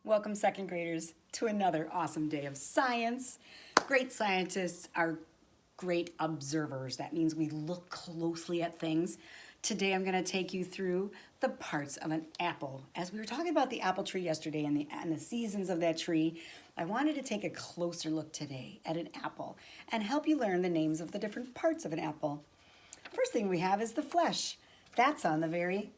Welcome, second graders, to another awesome day of science. Great scientists are great observers. That means we look closely at things. Today I'm going to take you through the parts of an apple. As we were talking about the apple tree yesterday and the seasons of that tree, I wanted to take a closer look today at an apple and help you learn the names of the different parts of an apple. First thing we have is the flesh. That's on the very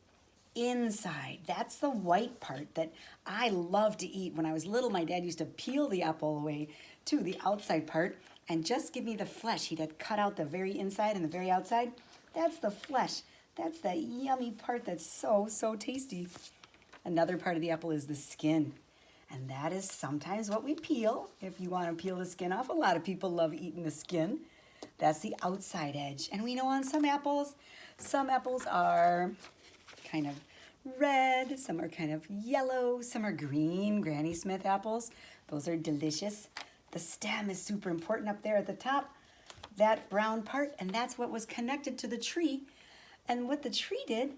inside. That's the white part that I love to eat. When I was little, my dad used to peel the apple away to the outside part and just give me the flesh. He'd had cut out the very inside and the very outside. That's the flesh. That's that yummy part that's so tasty. Another part of the apple is the skin. And that is sometimes what we peel. If you want to peel the skin off, a lot of people love eating the skin. That's the outside edge. And we know on some apples are kind of red, some are kind of yellow, some are green. Granny Smith apples, those are delicious. The stem is super important up there at the top, that brown part, and that's what was connected to the tree. And what the tree did,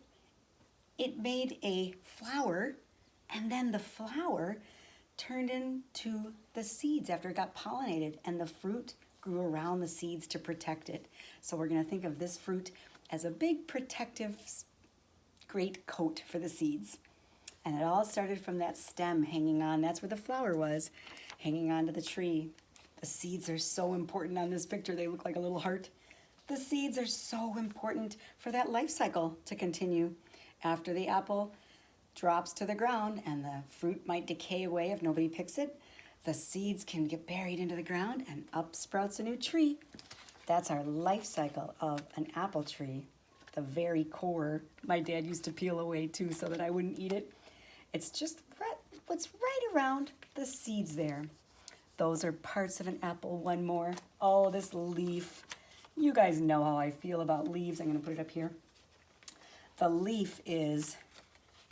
it made a flower, and then the flower turned into the seeds after it got pollinated, and the fruit grew around the seeds to protect it. So we're going to think of this fruit as a big protective great coat for the seeds. And it all started from that stem hanging on. That's where the flower was, hanging on to the tree. The seeds are so important on this picture. They look like a little heart. The seeds are so important for that life cycle to continue. After the apple drops to the ground and the fruit might decay away if nobody picks it, the seeds can get buried into the ground and up sprouts a new tree. That's our life cycle of an apple tree. The very core, my dad used to peel away too so that I wouldn't eat it. It's just what's right around the seeds there. Those are parts of an apple. One more. Oh, this leaf. You guys know how I feel about leaves. I'm going to put it up here. The leaf is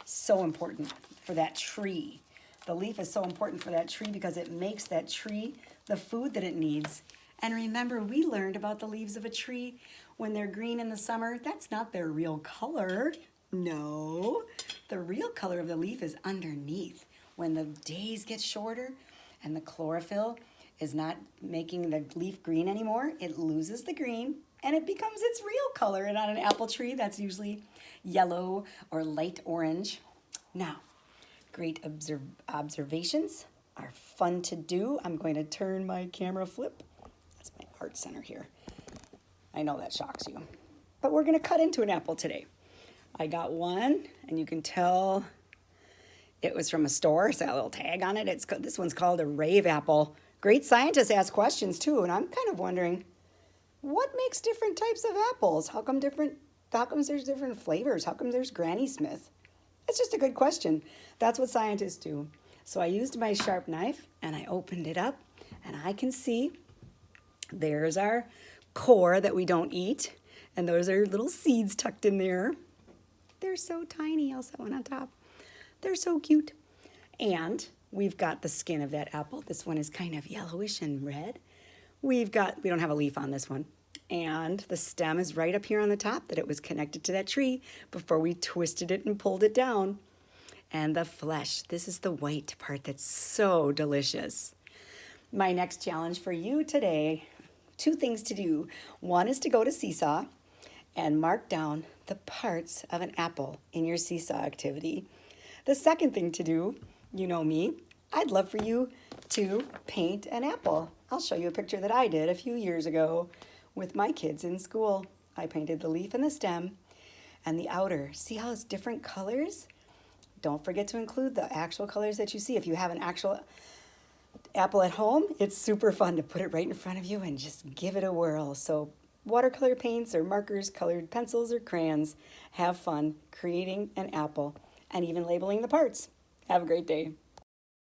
so important for that tree. The leaf is so important for that tree because it makes that tree the food that it needs. And remember, we learned about the leaves of a tree when they're green in the summer. That's not their real color. No, the real color of the leaf is underneath. When the days get shorter and the chlorophyll is not making the leaf green anymore, it loses the green and it becomes its real color. And on an apple tree, that's usually yellow or light orange. Now, great observations are fun to do. I'm going to turn my camera flip. That's my art center here. I know that shocks you. But we're going to cut into an apple today. I got one, and you can tell it was from a store. It's got a little tag on it. This one's called a rave apple. Great scientists ask questions, too, and I'm kind of wondering, what makes different types of apples? How come there's different flavors? How come there's Granny Smith? It's just a good question. That's what scientists do. So I used my sharp knife, and I opened it up, and I can see there's our core that we don't eat, and those are little seeds tucked in there. They're so tiny. I'll set one on top. They're so cute. And we've got the skin of that apple. This one is kind of yellowish and red. We don't have a leaf on this one. And the stem is right up here on the top that it was connected to that tree before we twisted it and pulled it down. And the flesh, this is the white part that's so delicious. My next challenge for you today, 2 things to do. One is to go to Seesaw and mark down the parts of an apple in your Seesaw activity. The second thing to do, you know me, I'd love for you to paint an apple. I'll show you a picture that I did a few years ago with my kids in school. I painted the leaf and the stem and the outer. See how it's different colors? Don't forget to include the actual colors that you see. If you have an actual apple at home, it's super fun to put it right in front of you and just give it a whirl. So watercolor paints or markers, colored pencils or crayons, have fun creating an apple and even labeling the parts. Have a great day.